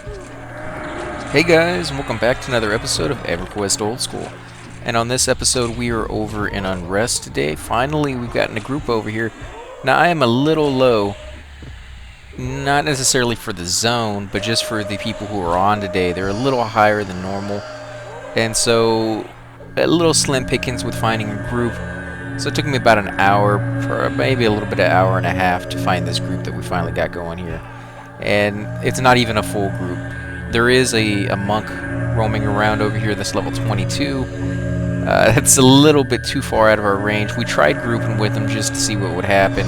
Hey guys, and welcome back to another episode of Everquest Old School. And on this episode, we are over in Unrest today. Finally, we've gotten a group over here. Now, I am a little low, not necessarily for the zone, but just for the people who are on today. They're a little higher than normal, and so a little slim pickings with finding a group. So it took me about an hour, or maybe a little bit of an hour and a half to find this group that we finally got going here. And it's not even a full group. There is a monk roaming around over here that's level 22. That's a little bit too far out of our range. We tried grouping with him just to see what would happen,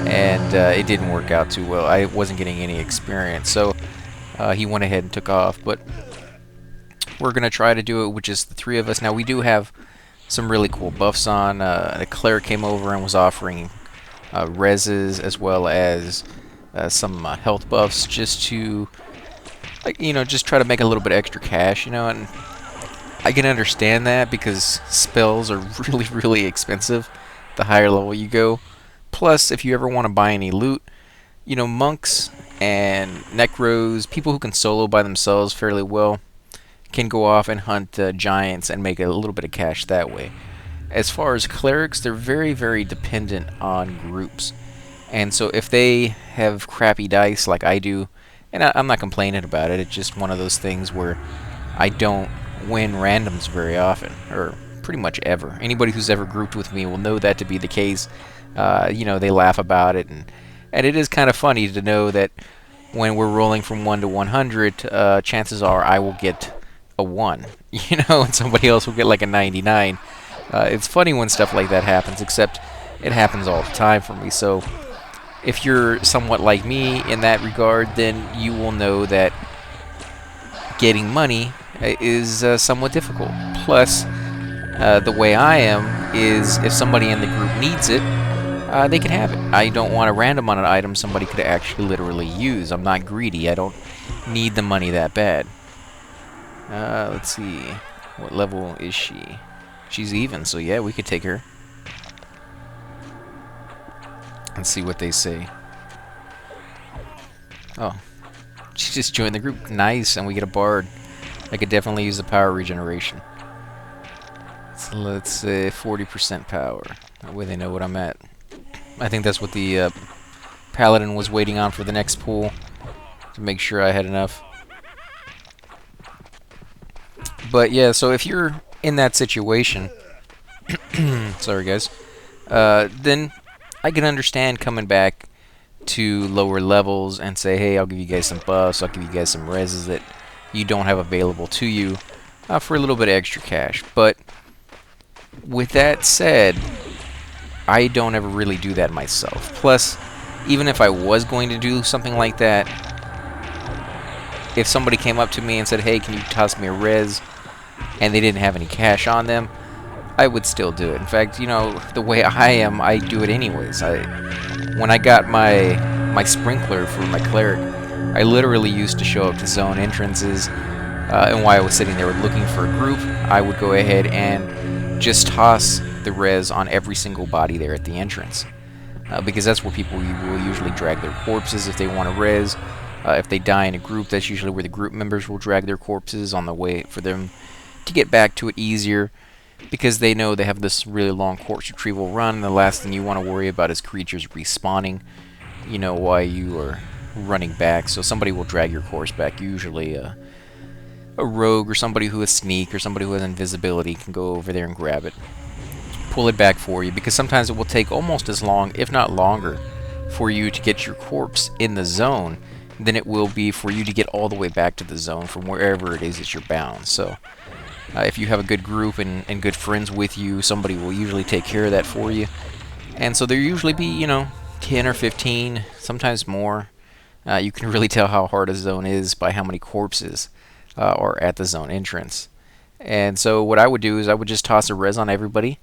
and it didn't work out too well. I wasn't getting any experience, so he went ahead and took off. But we're going to try to do it with just the three of us. Now, we do have some really cool buffs on. The Cleric came over and was offering reses as well as some health buffs just to, like, just try to make a little bit extra cash, and I can understand that because spells are really, really expensive the higher level you go. Plus, if you ever want to buy any loot, monks and necros, people who can solo by themselves fairly well, can go off and hunt giants and make a little bit of cash that way. As far as clerics, they're very, very dependent on groups. And so if they have crappy dice like I do, and I'm not complaining about it, it's just one of those things where I don't win randoms very often, or pretty much ever. Anybody who's ever grouped with me will know that to be the case. They laugh about it, and it is kind of funny to know that when we're rolling from 1 to 100, chances are I will get a 1, and somebody else will get like a 99. It's funny when stuff like that happens, except it happens all the time for me. So if you're somewhat like me in that regard, then you will know that getting money is somewhat difficult. Plus, the way I am is if somebody in the group needs it, they can have it. I don't want a random on an item somebody could actually literally use. I'm not greedy. I don't need the money that bad. Let's see. What level is she? She's even, so yeah, we could take her. Let's see what they say. Oh, she just joined the group. Nice, and we get a bard. I could definitely use the power regeneration. So let's say 40% power. That way they know what I'm at. I think that's what the paladin was waiting on for the next pool, to make sure I had enough. But yeah, so if you're in that situation, sorry guys, then I can understand coming back to lower levels and say, hey, I'll give you guys some buffs, I'll give you guys some reses that you don't have available to you for a little bit of extra cash. But with that said, I don't ever really do that myself. Plus, even if I was going to do something like that, if somebody came up to me and said, hey, can you toss me a res, and they didn't have any cash on them, I would still do it. In fact, the way I am, I do it anyways. When I got my sprinkler for my cleric, I literally used to show up to zone entrances, and while I was sitting there looking for a group, I would go ahead and just toss the res on every single body there at the entrance, because that's where people will usually drag their corpses if they want to res. If they die in a group, that's usually where the group members will drag their corpses on the way for them to get back to it easier, because they know they have this really long corpse retrieval run, and the last thing you want to worry about is creatures respawning, while you are running back. So somebody will drag your corpse back, usually a rogue or somebody who has sneak or somebody who has invisibility can go over there and grab it, pull it back for you, because sometimes it will take almost as long, if not longer, for you to get your corpse in the zone than it will be for you to get all the way back to the zone from wherever it is that you're bound. So if you have a good group and good friends with you, somebody will usually take care of that for you. And so there usually be, 10 or 15, sometimes more. You can really tell how hard a zone is by how many corpses are at the zone entrance. And so what I would do is I would just toss a res on everybody,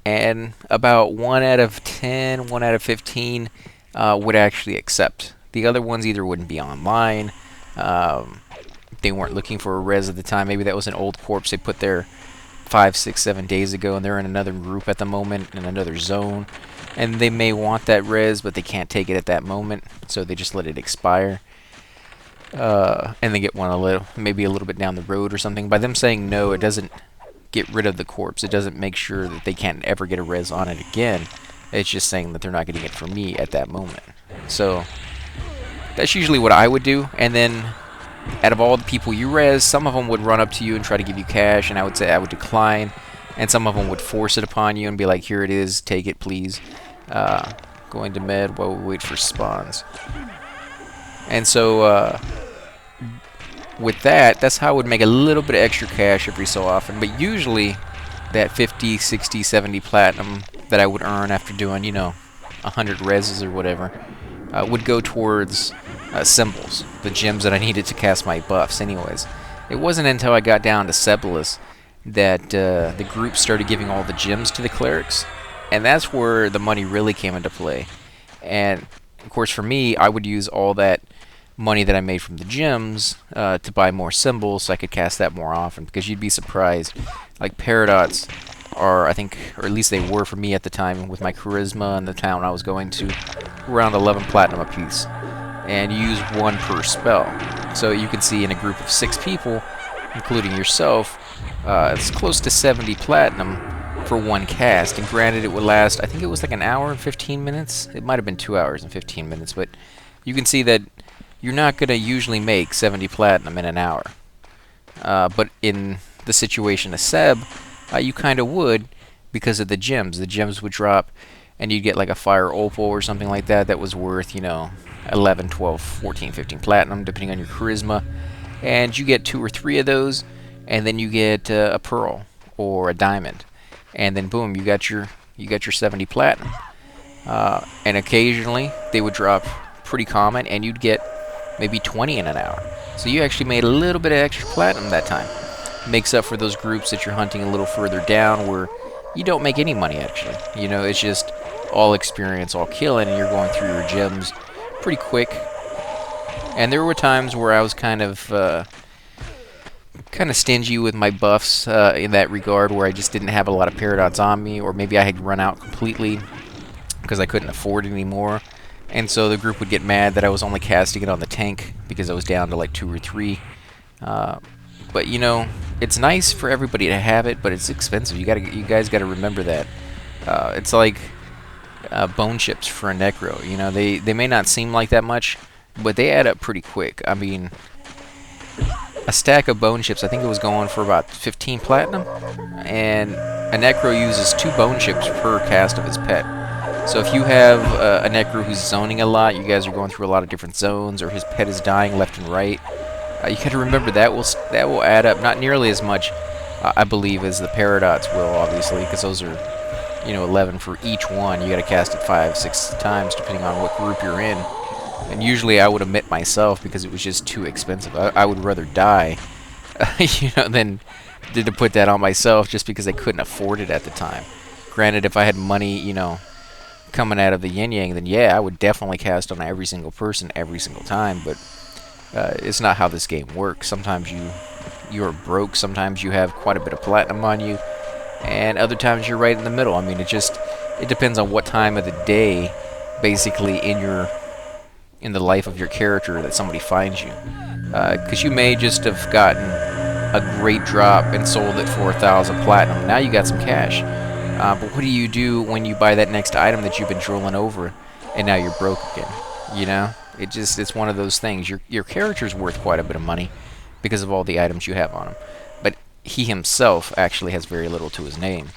and about 1 out of 10, 1 out of 15 would actually accept. The other ones either wouldn't be online, they weren't looking for a res at the time. Maybe that was an old corpse they put there 5, 6, 7 days ago, and they're in another group at the moment, in another zone, and they may want that res, but they can't take it at that moment, so they just let it expire. and then get one maybe a little bit down the road or something. By them saying no, it doesn't get rid of the corpse. It doesn't make sure that they can't ever get a res on it again. It's just saying that they're not getting it from me at that moment. So that's usually what I would do. And then out of all the people you res, some of them would run up to you and try to give you cash, and I would say I would decline. And some of them would force it upon you and be like, here it is, take it, please. Going to med while we wait for spawns. And so with that, that's how I would make a little bit of extra cash every so often. But usually that 50, 60, 70 platinum that I would earn after doing, 100 reses or whatever, would go towards symbols, the gems that I needed to cast my buffs anyways. It wasn't until I got down to Sebelis that the group started giving all the gems to the clerics, and that's where the money really came into play. And of course for me, I would use all that money that I made from the gems to buy more symbols so I could cast that more often, because you'd be surprised, like Paradots are, I think, or at least they were for me at the time with my charisma and the town I was going to, around 11 platinum apiece, and you use one per spell. So you can see in a group of 6 people, including yourself, it's close to 70 platinum for one cast. And granted, it would last, I think it was like an hour and 15 minutes. It might have been 2 hours and 15 minutes, but you can see that you're not going to usually make 70 platinum in an hour. But in the situation of Seb, you kind of would, because of the gems. The gems would drop, and you'd get like a fire opal or something like that that was worth, 11, 12, 14, 15 platinum, depending on your charisma. And you get 2 or 3 of those, and then you get a pearl or a diamond, and then boom, you got your 70 platinum. And occasionally they would drop pretty common, and you'd get maybe 20 in an hour. So you actually made a little bit of extra platinum that time. Makes up for those groups that you're hunting a little further down where you don't make any money actually. It's just all experience, all killing, and you're going through your gems pretty quick. And there were times where I was kind of stingy with my buffs in that regard, where I just didn't have a lot of Paradots on me, or maybe I had run out completely because I couldn't afford anymore. And so the group would get mad that I was only casting it on the tank because I was down to like 2 or 3. But it's nice for everybody to have it, but it's expensive. You guys gotta remember that. It's like bone chips for a necro. They may not seem like that much, but they add up pretty quick. I mean, a stack of bone chips, I think it was going for about 15 platinum, and a necro uses 2 bone chips per cast of his pet. So if you have a necro who's zoning a lot, you guys are going through a lot of different zones, or his pet is dying left and right, you got to remember that will add up. Not nearly as much, I believe, as the Paradots will, obviously, because those are 11 for each one. You got to cast it 5, 6 times depending on what group you're in. And usually I would omit myself because it was just too expensive. I would rather die, than to put that on myself just because I couldn't afford it at the time. Granted, if I had money, coming out of the yin yang, then yeah, I would definitely cast on every single person every single time. But it's not how this game works. Sometimes you're broke. Sometimes you have quite a bit of platinum on you, and other times you're right in the middle. I mean, it depends on what time of the day, basically, in the life of your character that somebody finds you. Because you may just have gotten a great drop and sold it for 1,000 platinum. Now you got some cash. But what do you do when you buy that next item that you've been drooling over, and now you're broke again? It's one of those things. Your character's worth quite a bit of money because of all the items you have on him, but he himself actually has very little to his name.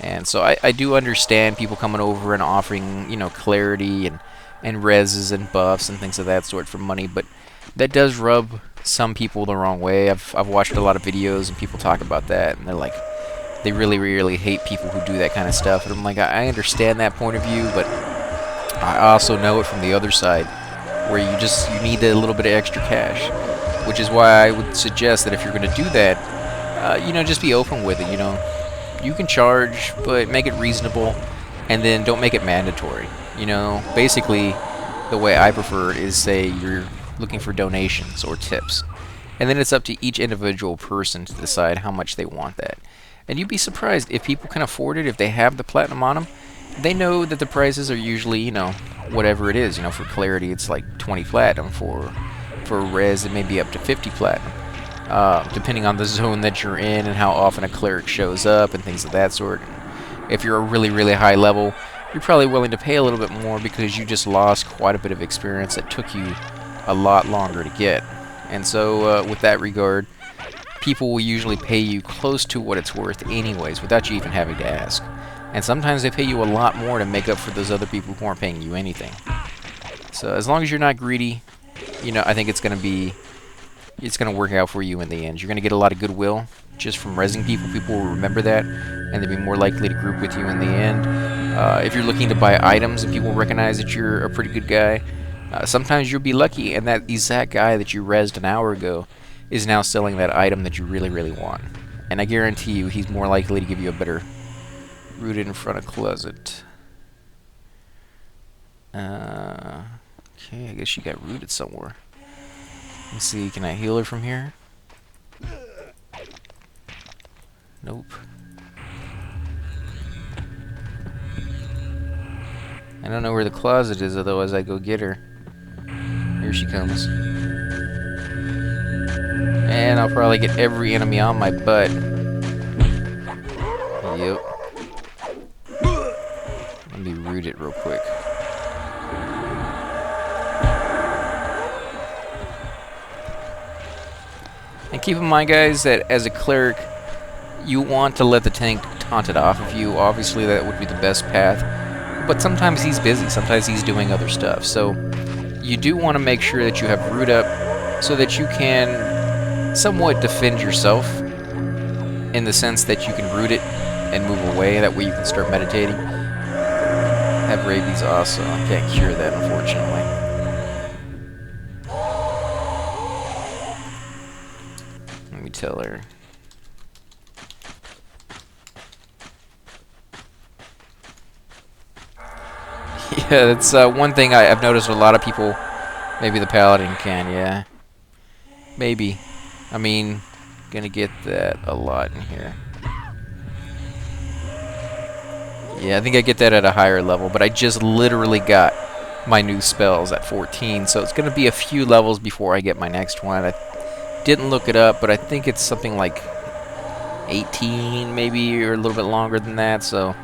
And so I do understand people coming over and offering clarity and reses and buffs and things of that sort for money, but that does rub some people the wrong way. I've watched a lot of videos and people talk about that, and they're like, they really, really hate people who do that kind of stuff. And I'm like, I understand that point of view, but I also know it from the other side, where you need a little bit of extra cash, which is why I would suggest that if you're going to do that, just be open with it. You can charge, but make it reasonable, and then don't make it mandatory. Basically, the way I prefer it is, say you're looking for donations or tips, and then it's up to each individual person to decide how much they want that. And you'd be surprised if people can afford it, if they have the platinum on them. They know that the prices are usually, whatever it is. For clarity, it's like 20 platinum. For for a res, it may be up to 50 platinum. Depending on the zone that you're in and how often a cleric shows up and things of that sort. If you're a really, really high level, you're probably willing to pay a little bit more because you just lost quite a bit of experience that took you a lot longer to get. And so, with that regard, people will usually pay you close to what it's worth anyways, without you even having to ask. And sometimes they pay you a lot more to make up for those other people who aren't paying you anything. So as long as you're not greedy, you know, I think it's going to work out for you in the end. You're going to get a lot of goodwill just from rezzing people. People will remember that, and they'll be more likely to group with you in the end. If you're looking to buy items and people recognize that you're a pretty good guy, sometimes you'll be lucky, and that exact guy that you rezzed an hour ago is now selling that item that you really, really want. And I guarantee you he's more likely to give you a better rooted in front of closet. Okay, I guess she got rooted somewhere. Let's see, can I heal her from here? Nope. I don't know where the closet is, otherwise I go get her. Here she comes. And I'll probably get every enemy on my butt. Yep. Let me root it real quick. And keep in mind, guys, that as a cleric, you want to let the tank taunt it off of you. Obviously, that would be the best path. But sometimes he's busy. Sometimes he's doing other stuff. So you do want to make sure that you have root up so that you can somewhat defend yourself in the sense that you can root it and move away. That way you can start meditating. Have rabies also. I can't cure that, unfortunately. Let me tell her. Yeah, that's one thing I've noticed with a lot of people. Maybe the paladin can, yeah. Maybe. I mean, gonna get that a lot in here. Yeah, I think I get that at a higher level, but I just literally got my new spells at 14, so it's gonna be a few levels before I get my next one. I didn't look it up, but I think it's something like 18 maybe, or a little bit longer than that, so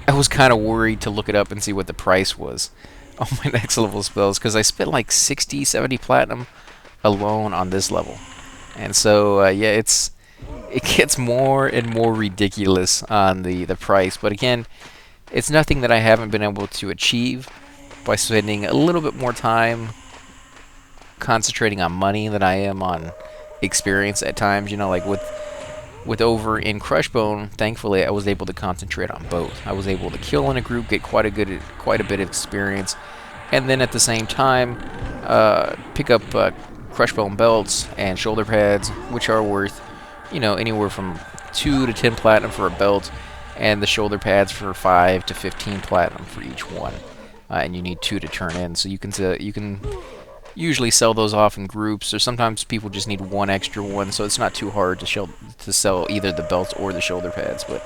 I was kind of worried to look it up and see what the price was on my next level spells, because I spent like 60, 70 platinum alone on this level. And so, yeah, it gets more and more ridiculous on the price. But again, it's nothing that I haven't been able to achieve by spending a little bit more time concentrating on money than I am on experience at times. You know, like with over in Crushbone, thankfully I was able to concentrate on both. I was able to kill in a group, get quite a bit of experience, and then at the same time pick up Crushbone belts and shoulder pads, which are worth, you know, anywhere from 2 to 10 platinum for a belt, and the shoulder pads for 5 to 15 platinum for each one. And you need 2 to turn in, so you can usually sell those off in groups, or sometimes people just need one extra one, so it's not too hard to sell either the belts or the shoulder pads. But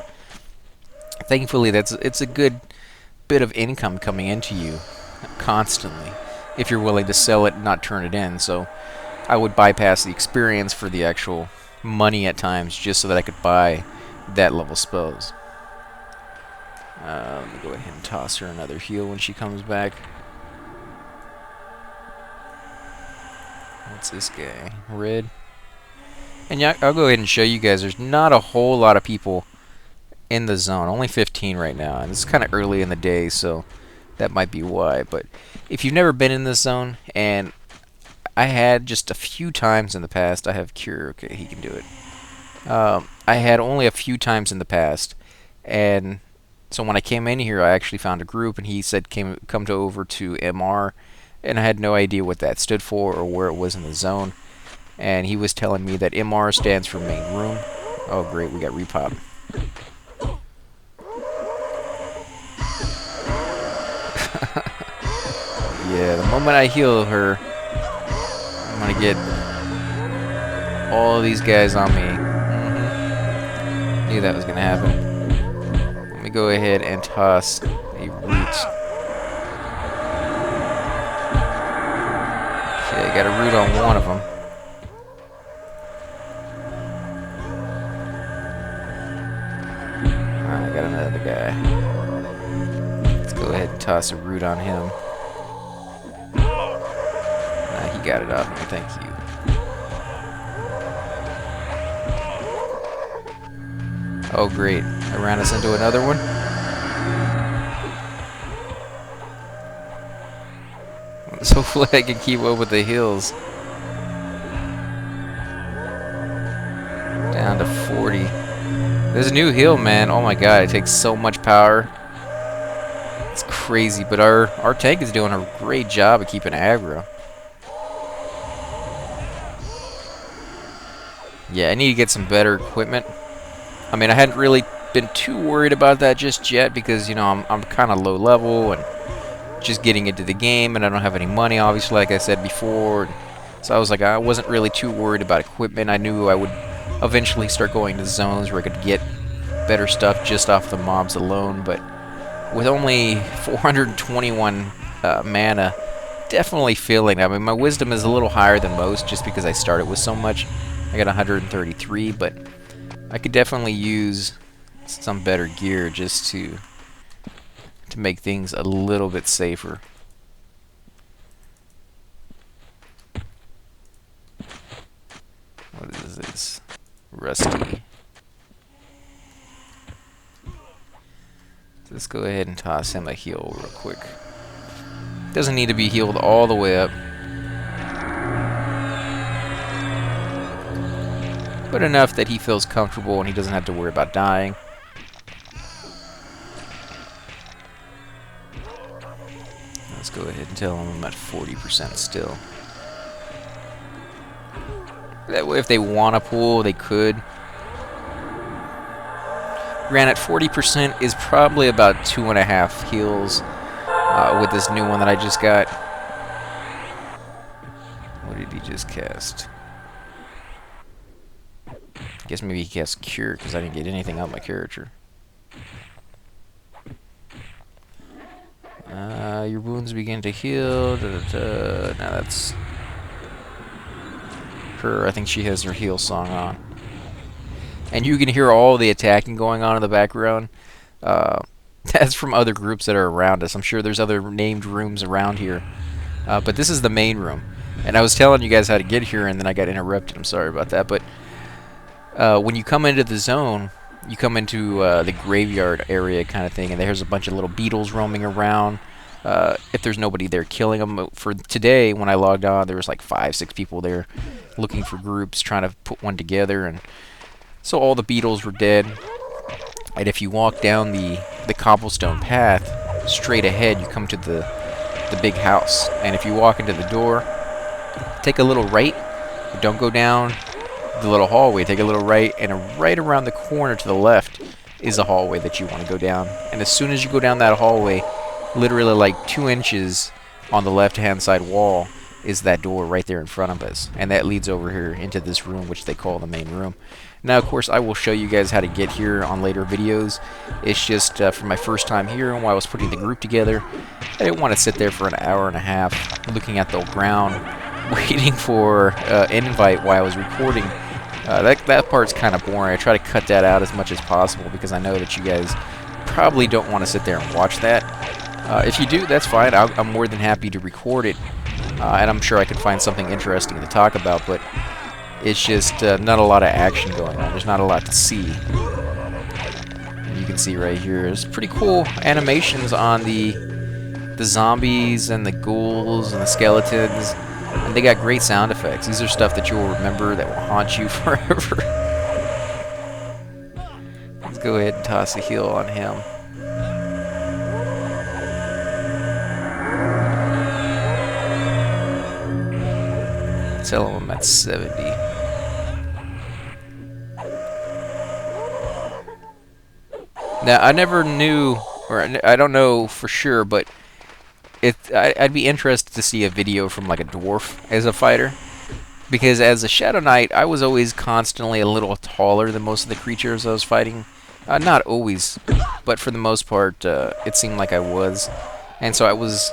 thankfully, it's a good bit of income coming into you constantly if you're willing to sell it and not turn it in. So I would bypass the experience for the actual money at times just so that I could buy that level spells. Let me go ahead and toss her another heal when she comes back. What's this guy? Red. And yeah, I'll go ahead and show you guys. There's not a whole lot of people in the zone. Only 15 right now. And it's kind of early in the day, so that might be why. But if you've never been in this zone, and I had just a few times in the past. I have Cure. Okay, he can do it. I had only a few times in the past. And so when I came in here, I actually found a group, and he said come over to MR. And I had no idea what that stood for or where it was in the zone. And he was telling me that MR stands for main room. Oh great, we got repop. Yeah, the moment I heal her, I'm gonna get all of these guys on me. Knew that was gonna happen. Let me go ahead and toss a root. got a root on one of them. I got another guy. Let's go ahead and toss a root on him. He got it off me, thank you. Oh great, I ran us into another one. So hopefully I can keep up with the heals. Down to 40. There's a new heal, man. Oh my god, it takes so much power. It's crazy, but our tank is doing a great job of keeping aggro. Yeah, I need to get some better equipment. I mean, I hadn't really been too worried about that just yet because, you know, I'm kind of low level and just getting into the game, and I don't have any money, obviously, like I said before. So I was like, I wasn't really too worried about equipment. I knew I would eventually start going to zones where I could get better stuff just off the mobs alone, but with only 421 mana, definitely feeling. I mean, my wisdom is a little higher than most just because I started with so much. I got 133, but I could definitely use some better gear just to make things a little bit safer. What is this? Rusty. Let's go ahead and toss him a heal real quick. Doesn't need to be healed all the way up, but enough that he feels comfortable and he doesn't have to worry about dying. Let's go ahead and tell him I'm at 40% still. That way, if they want to pull, they could. Granted, 40% is probably about 2.5 heals with this new one that I just got. What did he just cast? I guess maybe he cast Cure because I didn't get anything out of my character. Your wounds begin to heal. Now that's her. I think she has her heal song on. And you can hear all the attacking going on in the background. That's from other groups that are around us. I'm sure there's other named rooms around here. But this is the main room. And I was telling you guys how to get here, and then I got interrupted. I'm sorry about that. But when you come into the zone, you come into the graveyard area kind of thing, and there's a bunch of little beetles roaming around. If there's nobody there killing them. For today, when I logged on, there was like 5-6 people there looking for groups, trying to put one together, and so all the beetles were dead. And if you walk down the cobblestone path straight ahead, you come to the big house. And if you walk into the door, take a little right, but don't go down the little hallway. Take a little right, and right around the corner to the left is a hallway that you want to go down. And as soon as you go down that hallway, literally like 2 inches on the left-hand side wall is that door right there in front of us, and that leads over here into this room, which they call the main room. Now, of course, I will show you guys how to get here on later videos. It's just for my first time here, and while I was putting the group together, I didn't want to sit there for an hour and a half looking at the ground, waiting for an invite while I was recording. That part's kind of boring. I try to cut that out as much as possible because I know that you guys probably don't want to sit there and watch that. If you do, that's fine. I'm more than happy to record it, and I'm sure I can find something interesting to talk about, but it's just not a lot of action going on. There's not a lot to see. And you can see right here, there's pretty cool animations on the zombies and the ghouls and the skeletons, and they got great sound effects. These are stuff that you'll remember that will haunt you forever. Let's go ahead and toss a heal on him. Tell him I'm at 70. Now, I never knew, or I don't know for sure, but I'd be interested to see a video from like a dwarf as a fighter, because as a Shadow Knight, I was always constantly a little taller than most of the creatures I was fighting. Not always, but for the most part, it seemed like I was, and so I was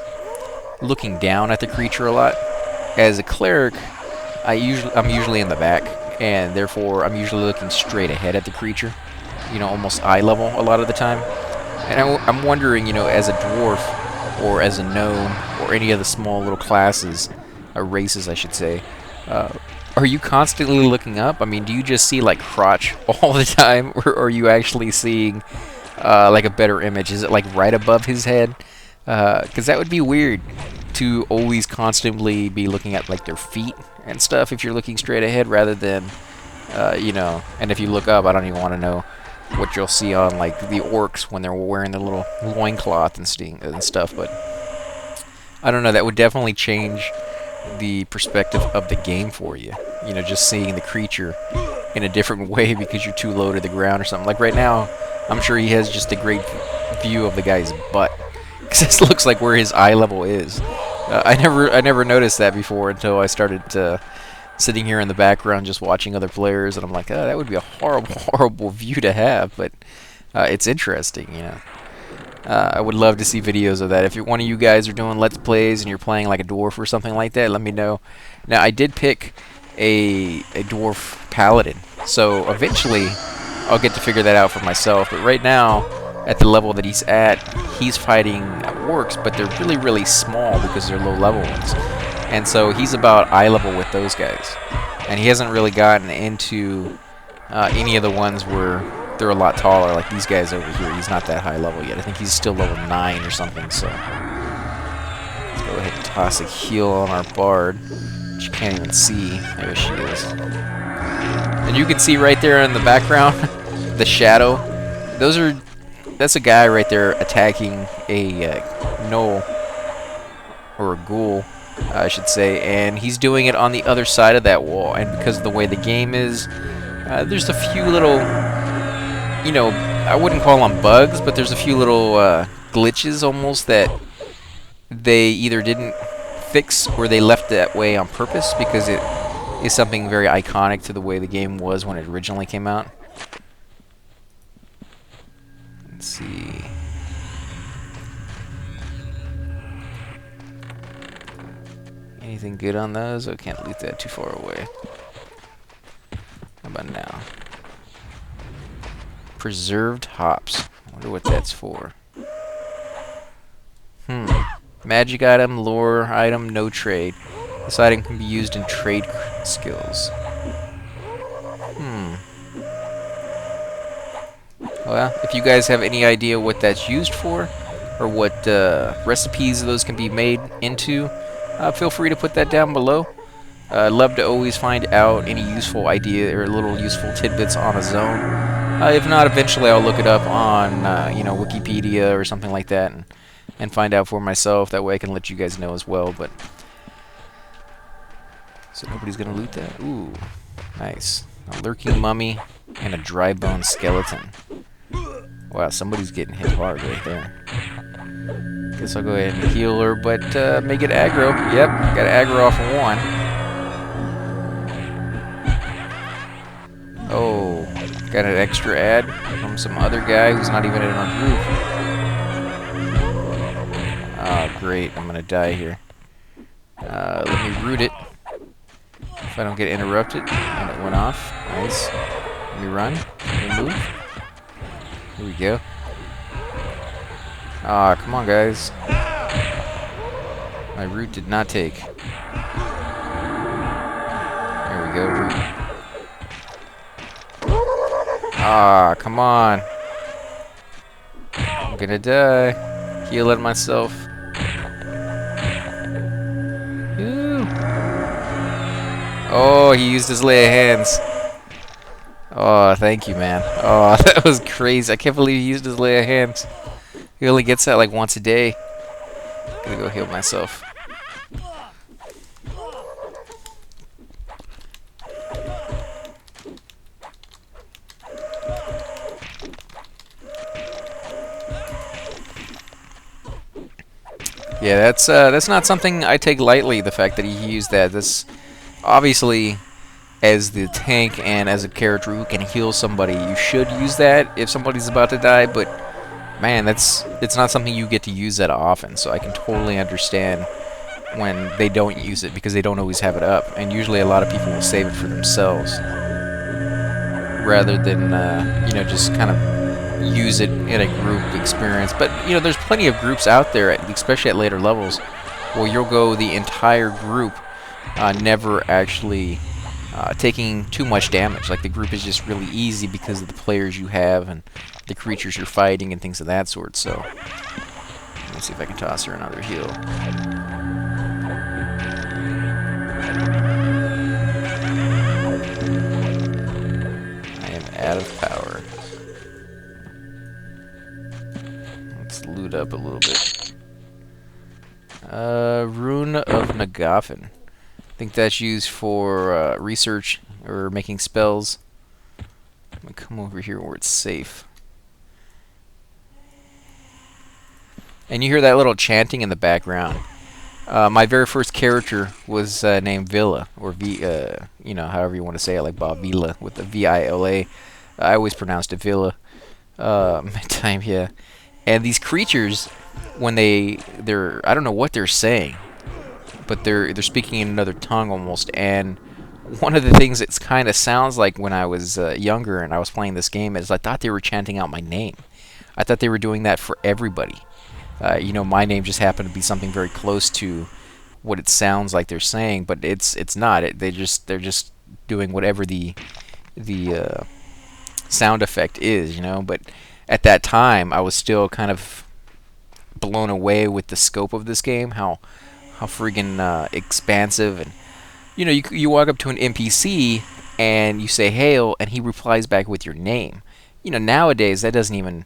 looking down at the creature a lot. as a cleric, I'm usually in the back, and therefore I'm usually looking straight ahead at the creature, you know, almost eye level a lot of the time. And I'm wondering, you know, as a dwarf or as a gnome or any of the small little classes, or races, I should say, are you constantly looking up? I mean, do you just see like crotch all the time, or are you actually seeing like a better image? Is it like right above his head? Because that would be weird to always constantly be looking at like their feet and stuff if you're looking straight ahead rather than, you know, and if you look up, I don't even want to know what you'll see on like the orcs when they're wearing their little loincloth and stuff, but I don't know, that would definitely change the perspective of the game for you. You know, just seeing the creature in a different way because you're too low to the ground or something. Like right now, I'm sure he has just a great view of the guy's butt. Because this looks like where his eye level is. I never noticed that before until I started sitting here in the background just watching other players, and I'm like, oh, that would be a horrible, horrible view to have, but it's interesting, you know. I would love to see videos of that. If one of you guys are doing Let's Plays and you're playing like a dwarf or something like that, let me know. Now, I did pick a dwarf paladin, so eventually I'll get to figure that out for myself, but right now, at the level that he's at, he's fighting orcs, but they're really, really small because they're low-level ones. And so he's about eye level with those guys. And he hasn't really gotten into any of the ones where they're a lot taller, like these guys over here. He's not that high level yet. I think he's still level 9 or something, so let's go ahead and toss a heal on our bard, which you can't even see. There she is. And you can see right there in the background, the shadow. That's a guy right there attacking a gnoll, or a ghoul, I should say, and he's doing it on the other side of that wall. And because of the way the game is, there's a few little, you know, I wouldn't call them bugs, but there's a few little glitches almost that they either didn't fix or they left that way on purpose because it is something very iconic to the way the game was when it originally came out. Let's see. Anything good on those? I can't leave that too far away. How about now? Preserved hops. I wonder what that's for. Magic item, lore item, no trade. This item can be used in trade skills. Well, if you guys have any idea what that's used for, or what recipes those can be made into, feel free to put that down below. I'd love to always find out any useful idea or little useful tidbits on a zone. If not, eventually I'll look it up on you know, Wikipedia or something like that, and find out for myself. That way I can let you guys know as well. But so nobody's gonna loot that. Ooh, nice. A lurking mummy and a dry bone skeleton. Wow, somebody's getting hit hard right there. Guess I'll go ahead and heal her, but make it aggro. Yep, got aggro off of one. Oh, got an extra ad from some other guy who's not even in our group. Oh, great, I'm gonna die here. Let me root it. If I don't get interrupted, and it went off. Nice. Let me run. Let me move. Here we go. Ah, come on, guys. My root did not take. There we go, root. Ah, come on. I'm gonna die. Healing myself. Ew. Oh, he used his lay of hands. Oh, thank you, man. Oh, that was crazy. I can't believe he used his lay of hands. He only gets that like once a day. Gonna go heal myself. Yeah, that's not something I take lightly, the fact that he used that. This obviously, as the tank and as a character who can heal somebody, you should use that if somebody's about to die, but man, it's not something you get to use that often, so I can totally understand when they don't use it because they don't always have it up, and usually a lot of people will save it for themselves rather than just kind of use it in a group experience. But there's plenty of groups out there, especially at later levels, where you'll go the entire group never actually taking too much damage. Like the group is just really easy because of the players you have and the creatures you're fighting and things of that sort. So let's see if I can toss her another heal. I am out of power. Let's loot up a little bit. Rune of Nagafen. I think that's used for research or making spells. I'm gonna come over here where it's safe. And you hear that little chanting in the background. My very first character was named Villa, or however you want to say it, like Bob Vila with the V-I-L-A. I always pronounced it Villa. Yeah. And these creatures, when they're I don't know what they're saying, but they're speaking in another tongue almost. And one of the things it kind of sounds like when I was younger and I was playing this game is I thought they were chanting out my name. I thought they were doing that for everybody. My name just happened to be something very close to what it sounds like they're saying, but it's not. They're just doing whatever the sound effect is, But at that time, I was still kind of blown away with the scope of this game, how friggin' expansive, and you walk up to an NPC and you say hail, and he replies back with your name. Nowadays that doesn't even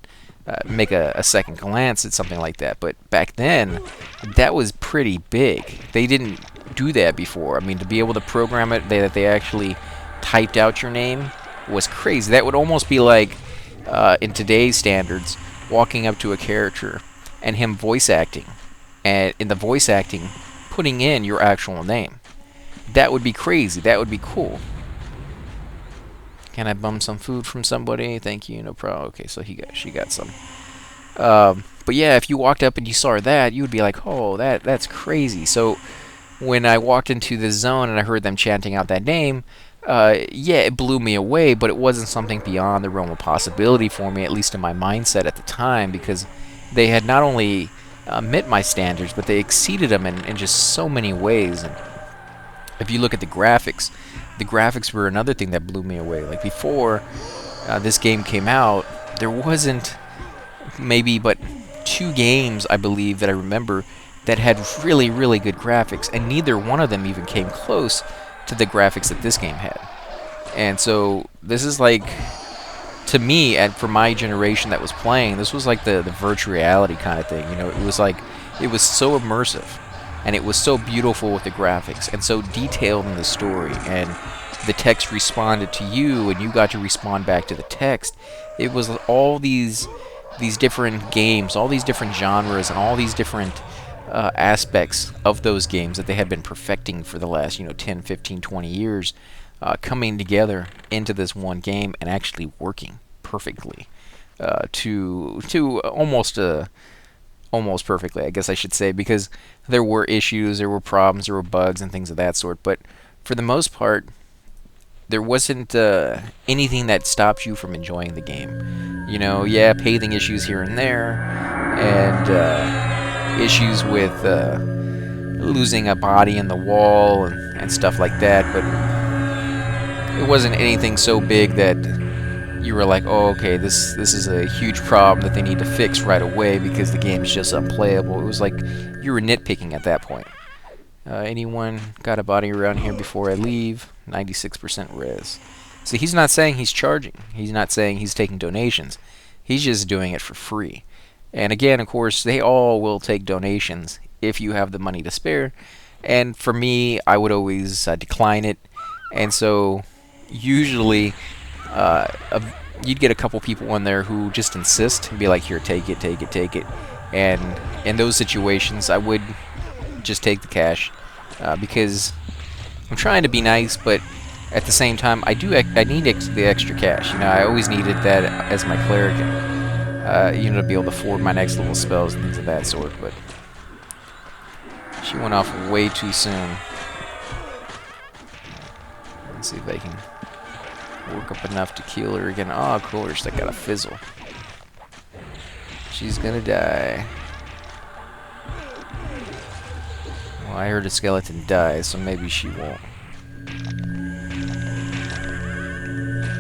make a second glance at something like that, but back then that was pretty big. They didn't do that before. I mean, to be able to program it that they actually typed out your name was crazy. That would almost be like in today's standards walking up to a character and him voice acting, and in the voice acting putting in your actual name. That would be crazy. That would be cool. Can I bum some food from somebody? Thank you, no problem. Okay, so she got some. But yeah, if you walked up and you saw that, you would be like, oh, that's crazy. So when I walked into this zone and I heard them chanting out that name, yeah, it blew me away, but it wasn't something beyond the realm of possibility for me, at least in my mindset at the time, because they had not only met my standards, but they exceeded them in just so many ways. And if you look at the graphics were another thing that blew me away. Like before this game came out, there wasn't maybe but 2 games, I believe, that I remember that had really, really good graphics, and neither one of them even came close to the graphics that this game had. And so this is like, to me, and for my generation that was playing, this was like the virtual reality kind of thing. It was like, it was so immersive, and it was so beautiful with the graphics, and so detailed in the story, and the text responded to you, and you got to respond back to the text. It was all these different games, all these different genres, and all these different aspects of those games that they had been perfecting for the last 10, 15, 20 years, coming together into this one game and actually working perfectly to almost perfectly, I guess I should say, because there were issues, there were problems, there were bugs and things of that sort, but for the most part there wasn't anything that stopped you from enjoying the game. Yeah, pacing issues here and there, and issues with losing a body in the wall and stuff like that, but it wasn't anything so big that you were like, oh, okay, this is a huge problem that they need to fix right away because the game is just unplayable. It was like you were nitpicking at that point. Anyone got a body around here before I leave? 96% res. So he's not saying he's charging. He's not saying he's taking donations. He's just doing it for free. And again, of course, they all will take donations if you have the money to spare. And for me, I would always decline it. And so usually you'd get a couple people in there who just insist and be like, here, take it, take it, take it. And in those situations, I would just take the cash because I'm trying to be nice, but at the same time, I need the extra cash. I always needed that as my cleric, to be able to afford my next level spells and things of that sort. But She went off way too soon. Let's see if I can work up enough to kill her again. Oh, of course, that got a fizzle. She's gonna die. Well, I heard a skeleton die, so maybe she won't.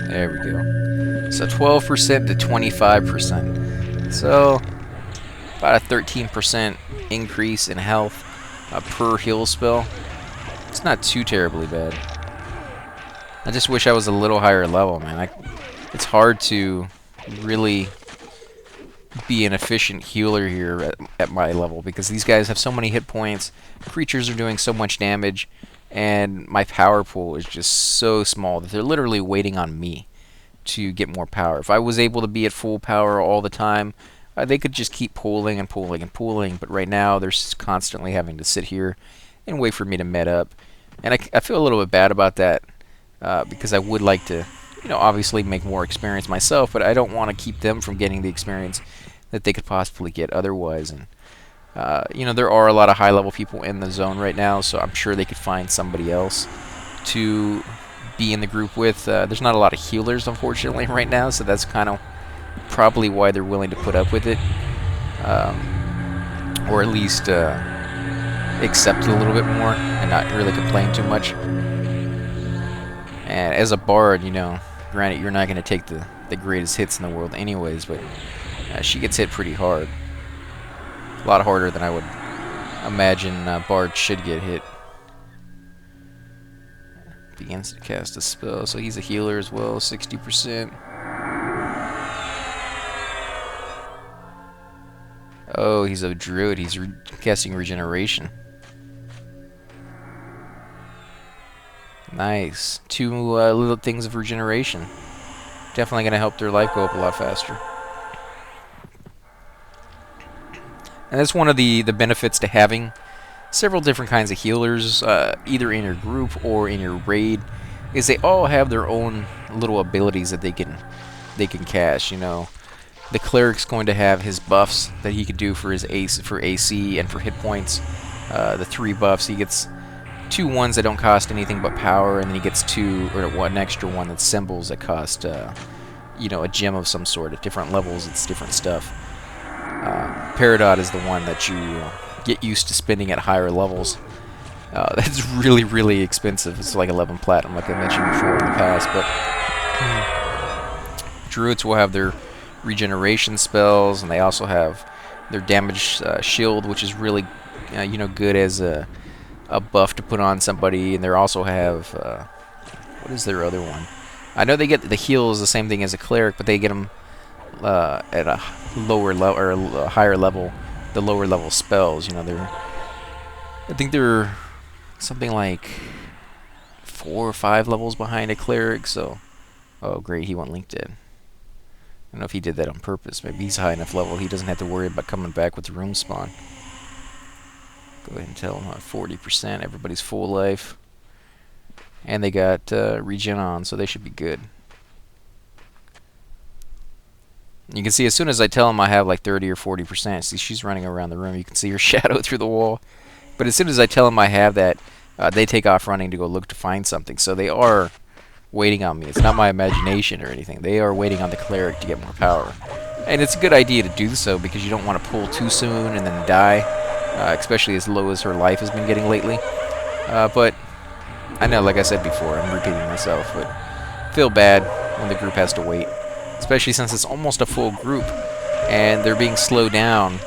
There we go. So 12% to 25%. So about a 13% increase in health per heal spell. It's not too terribly bad. I just wish I was a little higher level, man. It's hard to really be an efficient healer here at my level because these guys have so many hit points, creatures are doing so much damage, and my power pool is just so small that they're literally waiting on me to get more power. If I was able to be at full power all the time, they could just keep pulling and pulling and pulling, but right now they're constantly having to sit here and wait for me to med up. And I feel a little bit bad about that because I would like to, obviously make more experience myself, but I don't want to keep them from getting the experience that they could possibly get otherwise. And there are a lot of high-level people in the zone right now, so I'm sure they could find somebody else to be in the group with. There's not a lot of healers, unfortunately, right now, so that's kind of probably why they're willing to put up with it, or at least accept it a little bit more and not really complain too much. And as a bard, granted, you're not going to take the greatest hits in the world anyways, but she gets hit pretty hard. A lot harder than I would imagine bard should get hit. Begins to cast a spell, so he's a healer as well, 60%. Oh, he's a druid. He's casting regeneration. Nice. 2 little things of regeneration. Definitely going to help their life go up a lot faster. And that's one of the benefits to having several different kinds of healers, either in your group or in your raid, is they all have their own little abilities that they can cast. The Cleric's going to have his buffs that he could do for his AC and for hit points. The 3 buffs, he gets 2 ones that don't cost anything but power, and then he gets 2 or an extra one that's symbols that cost a gem of some sort. At different levels, it's different stuff. Peridot is the one that you get used to spending at higher levels. That's really, really expensive. It's like 11 platinum, like I mentioned before in the past. But druids will have their regeneration spells, and they also have their damage shield, which is really good as a buff to put on somebody. And they also have what is their other one? I know they get the heal is the same thing as a cleric, but they get them at a lower level or a higher level. The lower level spells, I think they're something like 4 or 5 levels behind a cleric. So, oh great, he went linked in. I don't know if he did that on purpose. Maybe he's high enough level he doesn't have to worry about coming back with the room spawn. Go ahead and tell him 40%. Everybody's full life. And they got regen on, so they should be good. You can see as soon as I tell him I have like 30 or 40%, see she's running around the room. You can see her shadow through the wall. But as soon as I tell them I have that, they take off running to go look to find something. So they are waiting on me. It's not my imagination or anything. They are waiting on the cleric to get more power. And it's a good idea to do so because you don't want to pull too soon and then die, especially as low as her life has been getting lately. But I know, like I said before, I'm repeating myself, but I feel bad when the group has to wait, especially since it's almost a full group and they're being slowed down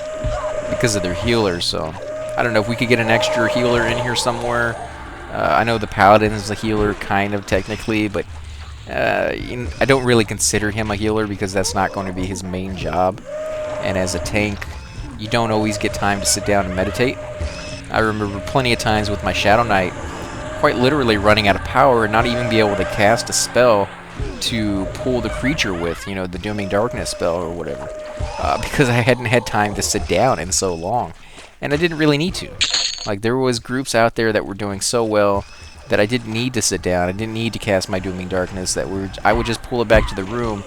because of their healers. So I don't know if we could get an extra healer in here somewhere. I know the paladin is a healer, kind of technically, but I don't really consider him a healer because that's not going to be his main job. And as a tank, you don't always get time to sit down and meditate. I remember plenty of times with my Shadow Knight quite literally running out of power and not even be able to cast a spell to pull the creature with, the Dooming Darkness spell or whatever, because I hadn't had time to sit down in so long. And I didn't really need to. Like, there was groups out there that were doing so well that I didn't need to sit down. I didn't need to cast my Dooming Darkness. I would just pull it back to the room,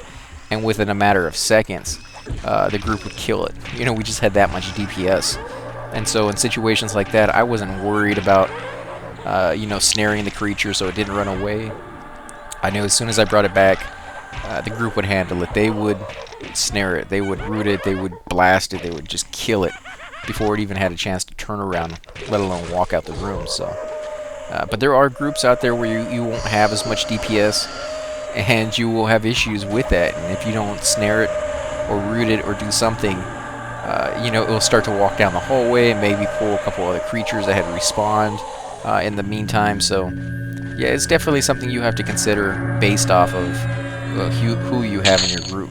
and within a matter of seconds, the group would kill it. We just had that much DPS. And so in situations like that, I wasn't worried about, snaring the creature so it didn't run away. I knew as soon as I brought it back, the group would handle it. They would snare it, they would root it, they would blast it, they would just kill it before it even had a chance to turn around, let alone walk out the room. So, but there are groups out there where you won't have as much DPS, and you will have issues with that. And if you don't snare it or root it or do something, it will start to walk down the hallway and maybe pull a couple other creatures that had respawned in the meantime. So, yeah, it's definitely something you have to consider based off of who you have in your group.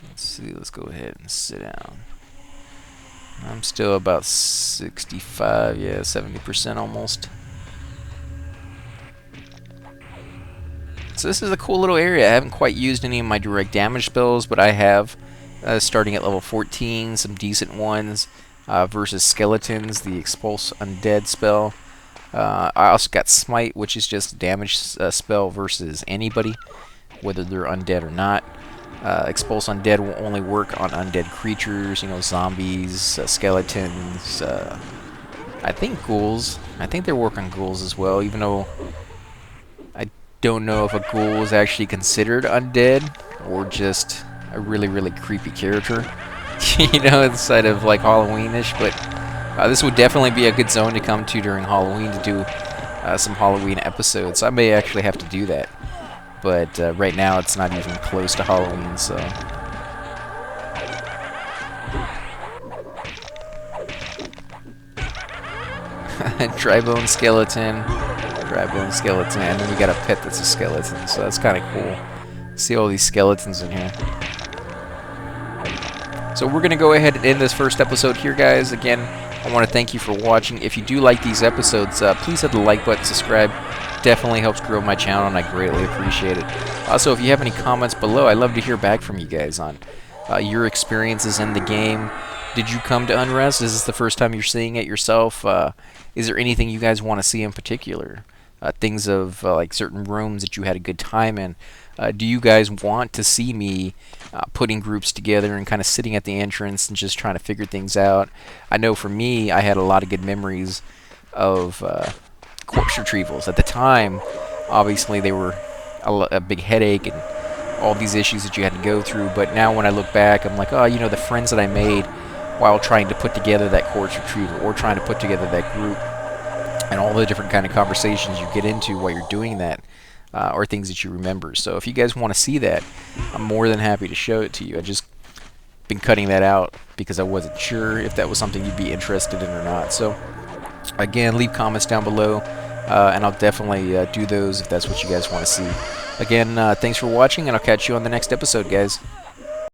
Let's see, let's go ahead and sit down. I'm still about 65, yeah, 70% almost. So this is a cool little area. I haven't quite used any of my direct damage spells, but I have, starting at level 14, some decent ones versus skeletons, the Expulse Undead spell. I also got Smite, which is just a damage spell versus anybody, whether they're undead or not. Expulse Undead will only work on undead creatures, zombies, skeletons, I think ghouls. I think they work on ghouls as well, even though I don't know if a ghoul is actually considered undead or just a really, really creepy character, inside of like Halloweenish. But this would definitely be a good zone to come to during Halloween to do some Halloween episodes. I may actually have to do that. But right now it's not even close to Halloween, so... Dry-bone skeleton, and then we got a pet that's a skeleton, so that's kind of cool. See all these skeletons in here. So we're going to go ahead and end this first episode here, guys. Again, I want to thank you for watching. If you do like these episodes, please hit the like button, subscribe. Definitely helps grow my channel, and I greatly appreciate it. Also, if you have any comments below, I'd love to hear back from you guys on your experiences in the game. Did you come to Unrest? Is this the first time you're seeing it yourself? Is there anything you guys want to see in particular? Things of like certain rooms that you had a good time in. Do you guys want to see me putting groups together and kind of sitting at the entrance and just trying to figure things out? I know for me, I had a lot of good memories of corpse retrievals. At the time, obviously they were a big headache and all these issues that you had to go through, but now when I look back, I'm like, oh, the friends that I made while trying to put together that corpse retrieval or trying to put together that group, and all the different kind of conversations you get into while you're doing that are things that you remember. So if you guys want to see that, I'm more than happy to show it to you. I just been cutting that out because I wasn't sure if that was something you'd be interested in or not. So again, leave comments down below, and I'll definitely do those if that's what you guys want to see. Again, thanks for watching, and I'll catch you on the next episode, guys.